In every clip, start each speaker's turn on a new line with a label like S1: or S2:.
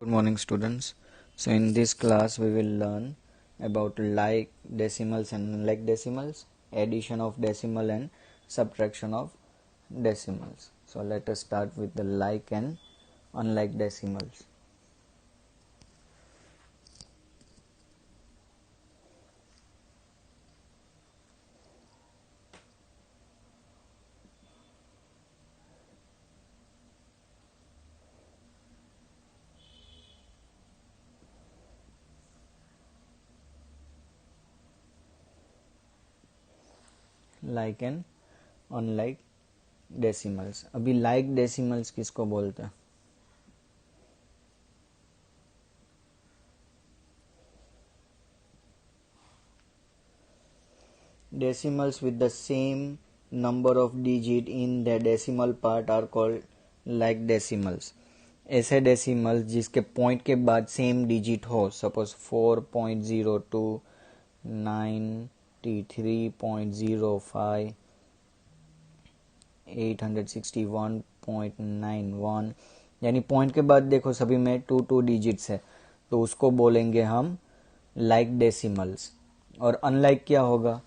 S1: Good morning, students. So in this class we will learn about like decimals and unlike decimals, addition of decimal and subtraction of decimals. So let us start with the like and unlike decimals. Like and unlike decimals. अभी like decimals किसको बोलते हैं? Decimals with the same number of digit in the decimal part are called like decimals. ऐसे decimal जिसके point के बाद same digit हो, suppose 4.02, 93.05, 861.91, यानी पॉइंट के बाद देखो सभी में टू डिजिट्स है, तो उसको बोलेंगे हम लाइक डेसिमल्स. और अनलाइक क्या होगा?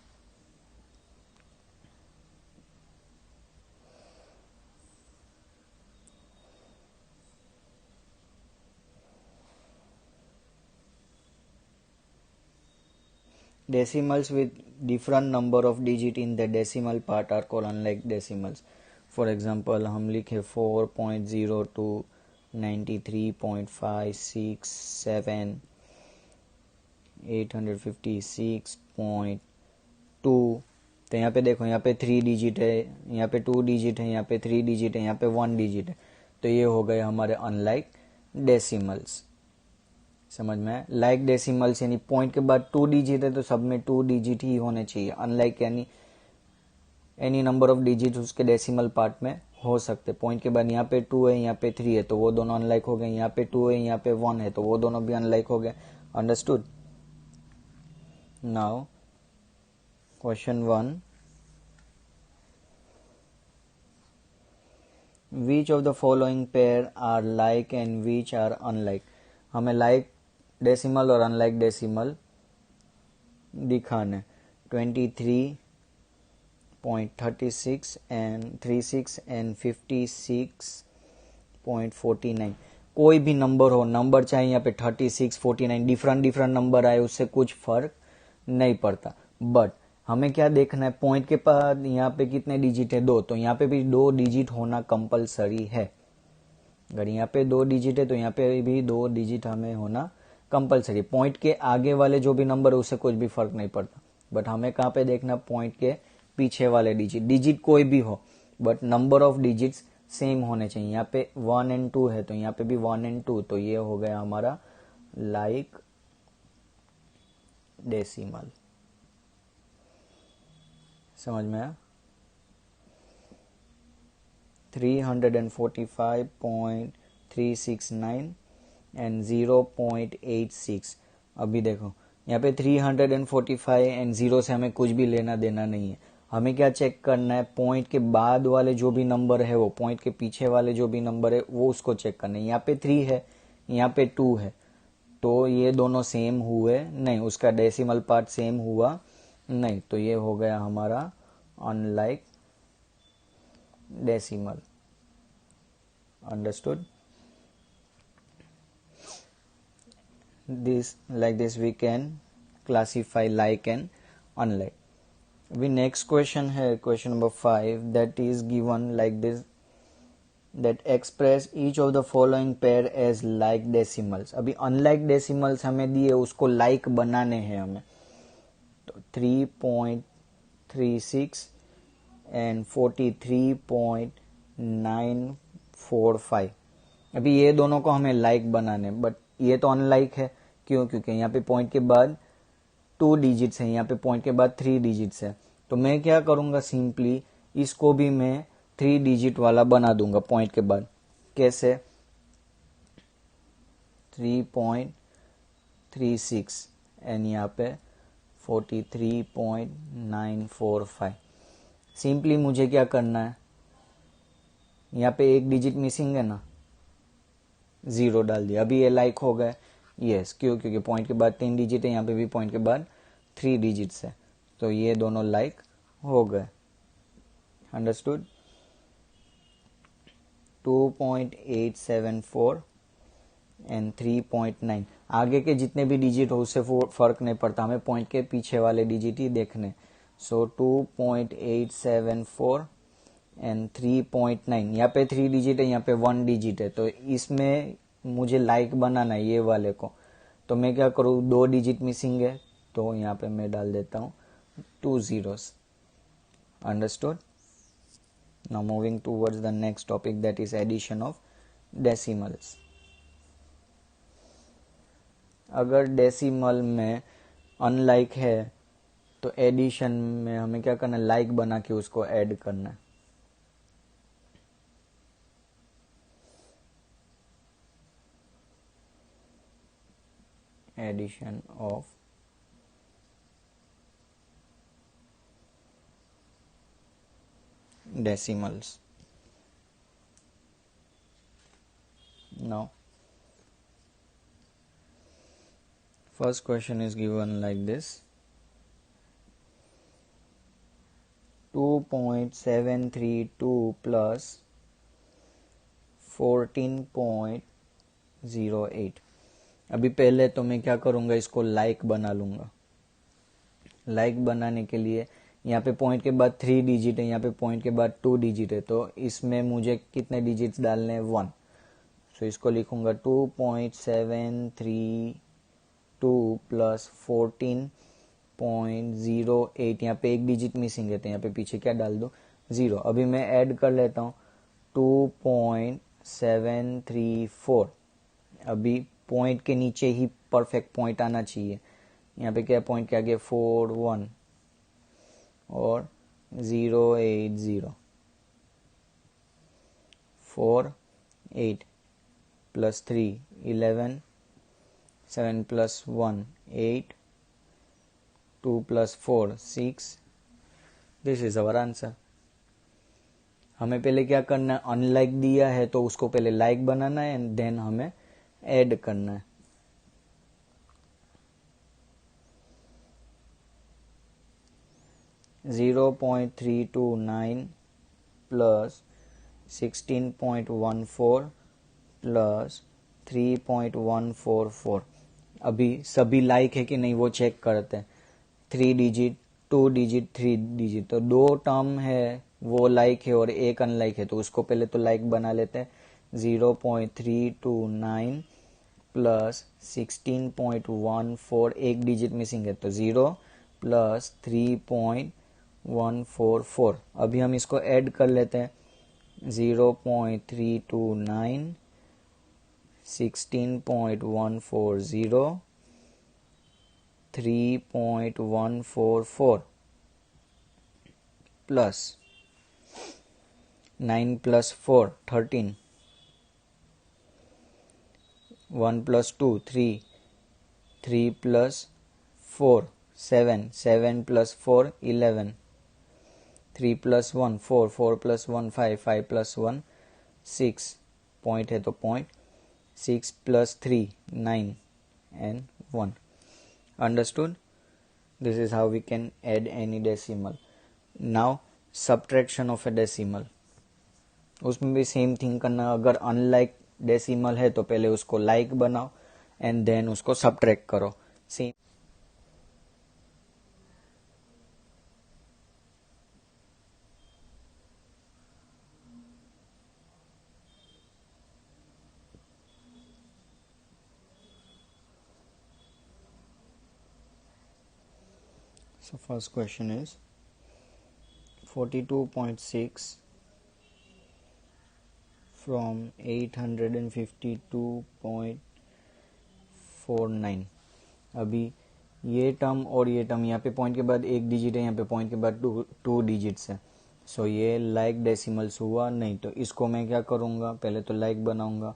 S1: Decimals with different number of digit in the decimal part are called unlike decimals. For example, हम लिखे 4.02, 93.567, 856.2. तो यहाँ पे देखो, यहाँ पे 3 डिजिट है, यहाँ पे 2 डिजिट है, यहाँ पे 3 डिजिट है, यहाँ पे 1 डिजिट है, तो ये हो गए हमारे अनलाइक डेसिमल्स. समझ में? लाइक डेसिमल्स यानी पॉइंट के बाद 2 डिजिट है तो सब में 2 डिजिट ही होने चाहिए. अनलाइक यानी एनी नंबर ऑफ डिजिट उसके डेसिमल पार्ट में हो सकते. पॉइंट के बाद यहाँ पे 2 है, यहाँ पे 3 है, तो वो दोनों अनलाइक हो गए. यहाँ पे 2 है, यहाँ पे 1 है, तो वो दोनों भी अनलाइक हो गए. Understood? Now question 1. Which of the following pair are like and which are unlike? हमें like डेसिमल और अनलाइक डेसिमल दिखाने. 23.36 and 36 and 56.49. कोई भी नंबर हो, नंबर चाहे यहाँ पे 36, 49, डिफरेंट नंबर आए, उससे कुछ फर्क नहीं पड़ता. बट हमें क्या देखना है, पॉइंट के बाद यहाँ पे कितने डिजिट है? 2, तो यहाँ पे भी 2 डिजिट होना कंपलसरी है. अगर यहाँ पे 2 डिजिट है तो यहाँ पे भी 2 डिजिट हमें होना कंपलसरी. पॉइंट के आगे वाले जो भी नंबर है उससे कुछ भी फर्क नहीं पड़ता. बट हमें कहाँ पे देखना? पॉइंट के पीछे वाले डिजिट कोई भी हो, but number of digits same होने चाहिए. यहाँ पे 1 and 2 है, तो यहाँ पे भी 1 and 2, तो ये हो गया हमारा लाइक डेसिमल. समझ में आया? 345.369 एंड 0.86. अभी देखो यहाँ पे 345 एंड 0 से हमें कुछ भी लेना देना नहीं है. हमें क्या चेक करना है? पॉइंट के बाद वाले जो भी नंबर है, वो पॉइंट के पीछे वाले जो भी नंबर है वो उसको चेक करना है. यहाँ पे 3 है, यहाँ पे 2 है, तो ये दोनों सेम हुए नहीं, उसका डेसिमल पार्ट सेम हुआ नहीं, तो ये हो गया हमारा unlike decimal. Understood? This like this we can classify like and unlike. We next question है question number 5, that is given like this, that express each of the following pair as like decimals. अभी unlike decimals हमें दिए, उसको like बनाने हैं हमें. तो 3.36 and 43.945. अभी ये दोनों को हमें लाइक बनाने, बट ये तो अनलाइक है. क्यों? क्योंकि यहाँ पे पॉइंट के बाद 2 डिजिट्स हैं, यहाँ पे पॉइंट के बाद 3 डिजिट्स है. तो मैं क्या करूँगा, सिंपली इसको भी मैं 3 डिजिट वाला बना दूंगा पॉइंट के बाद. कैसे? 3.36 एंड यहाँ पे 43.945. सिंपली मुझे क्या करना है, यहाँ पे एक डिजिट मिसिंग है ना, 0 डाल दिया। अभी ये लाइक हो गए। यस, क्यों? क्योंकि पॉइंट के बाद 3 डिजिट है, यहाँ पे भी पॉइंट के बाद 3 डिजिट्स है, तो ये दोनों लाइक हो गए। अंडरस्टूड? 2.874 एंड 3.9। आगे के जितने भी डिजिट हो उससे फर्क नहीं पड़ता, हमें पॉइंट के पीछे वाले डिजिट ही देखने। सो 2.874 एंड 3.9। यहाँ पे 3 डिजिट है, यहाँ पे 1 डिजिट है, तो इसमें मुझे लाइक बनाना है ये वाले को। तो मैं क्या करूँ, 2 डिजिट मिसिंग है, तो यहाँ पे मैं डाल देता हूँ 2 zeros। Understood? Now moving towards the next topic, that is addition of decimals। अगर डेसिमल में अनलाइक है तो एडिशन में हमें क्या करना है, लाइक बना के उसको ऐड करना है। Addition of decimals। Now first question is given like this: 2.732 plus 14.08। अभी पहले तो मैं क्या करूँगा, इसको लाइक बना लूँगा। लाइक बनाने के लिए यहाँ पे पॉइंट के बाद 3 डिजिट है, यहाँ पे पॉइंट के बाद 2 डिजिट है, तो इसमें मुझे कितने डिजिट्स डालने हैं, 1। सो इसको लिखूँगा 2.732 प्लस 14.08। यहाँ पे एक डिजिट मिसिंग है, तो यहाँ पे पीछे क्या डाल दो, 0। अभी मैं ऐड कर लेता हूँ 2.734। अभी पॉइंट के नीचे ही परफेक्ट पॉइंट आना चाहिए। यहाँ पे क्या पॉइंट के आगे 4 1 और 080 4 8 plus 3 11 7 plus 1 8 2 plus 4 6। This is our answer. हमें पहले क्या करना है, अनलाइक दिया है तो उसको पहले लाइक बनाना है एंड देन हमें ऐड करना है। (0.329 प्लस 16.14 प्लस 3.144। अभी सभी लाइक है कि नहीं वो चेक करते हैं। 3 डिजिट 2 डिजिट 3 डिजिट, तो 2 टर्म है वो लाइक है और एक अनलाइक है, तो उसको पहले तो लाइक बना लेते हैं। 0.329 प्लस 16.14, एक डिजिट मिसिंग है, तो 0 प्लस 3.144। अभी हम इसको ऐड कर लेते हैं। 0.329 16.140 3.144 plus 9 plus 4 13 1 plus 2 3 3 plus 4 7 7 plus 4 11 3 plus 1 4 4 plus 1 5 5 plus 1 6 point है तो point 6 plus 3 9 and 1। Understood? This is how we can add any decimal. Now subtraction of a decimal, उसमें भी सेम थिंग करना। अगर अनलाइक डेसिमल है तो पहले उसको लाइक बनाओ एंड देन उसको सब्ट्रैक्ट करो। Same. So first question is 42.6 from 852.49। अभी ये टर्म और ये टर्म, यहाँ पे पॉइंट के बाद एक डिजिट है, यहाँ पे पॉइंट के बाद टू डिजिट्स है। सो ये लाइक डेसिमल्स हुआ नहीं, तो इसको मैं क्या करूँगा, पहले तो लाइक बनाऊँगा।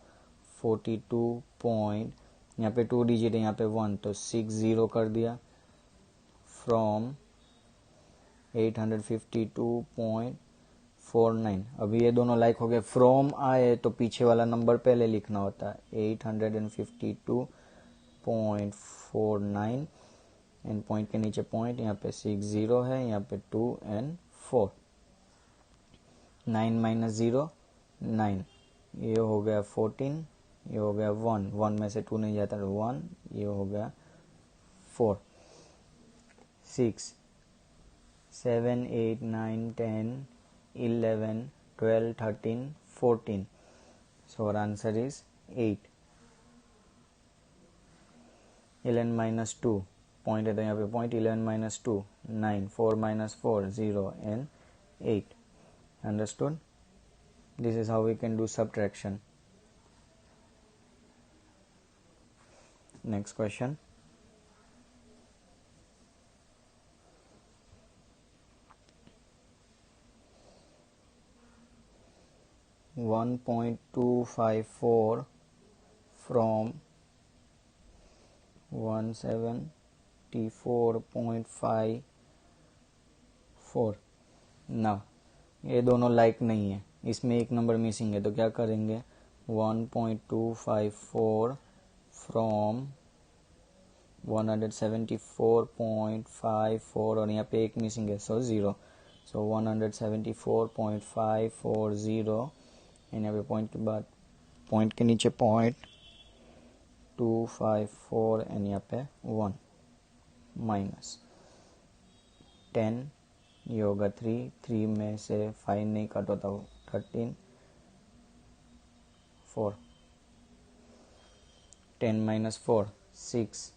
S1: 42 पॉइंट, यहाँ पे 2 डिजिट है, यहाँ पे 1, तो 6 0 कर दिया। फ्रॉम 852.49 849। अभी ये दोनों लाइक हो गए। फ्रॉम आए तो पीछे वाला नंबर पहले लिखना होता है, 852.49 एंड पॉइंट के नीचे पॉइंट, यहाँ पे 60 है, यहाँ पे 2 एंड 4। 9 माइनस 0 9, ये हो गया 14, ये हो गया 1, 1 में से 2 नहीं जाता 1, ये हो गया 4। 6 7 8 9 10 11 12 13 14, so our answer is 8। 11 minus 2, point है तो यहाँ पे point, 11 minus 2 9, 4 minus 4 0 and 8। Understood? This is how we can do subtraction. Next question. $1.254 from 174.54। ना, ये दोनों लाइक नहीं है, इसमें एक नंबर मिसिंग है, तो क्या करेंगे, 1.254 फ्रॉम 174.54 और यहाँ पे एक मिसिंग है, सो 0, सो 174.540 एंड यहाँ पे पॉइंट के बाद पॉइंट के नीचे पॉइंट 254 एंड यहाँ पे 1 माइनस 10, ये होगा 3, 3 में से 5 नहीं कट होता, 13 4, 10 minus 4 6,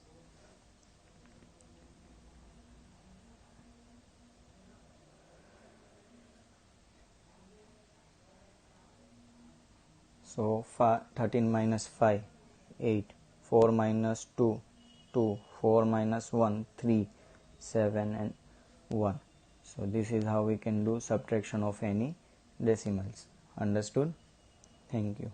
S1: so 13 minus 5 8, 4 minus 2 2, 4 minus 1 3, 7 and 1. So this is how we can do subtraction of any decimals. Understood? Thank you.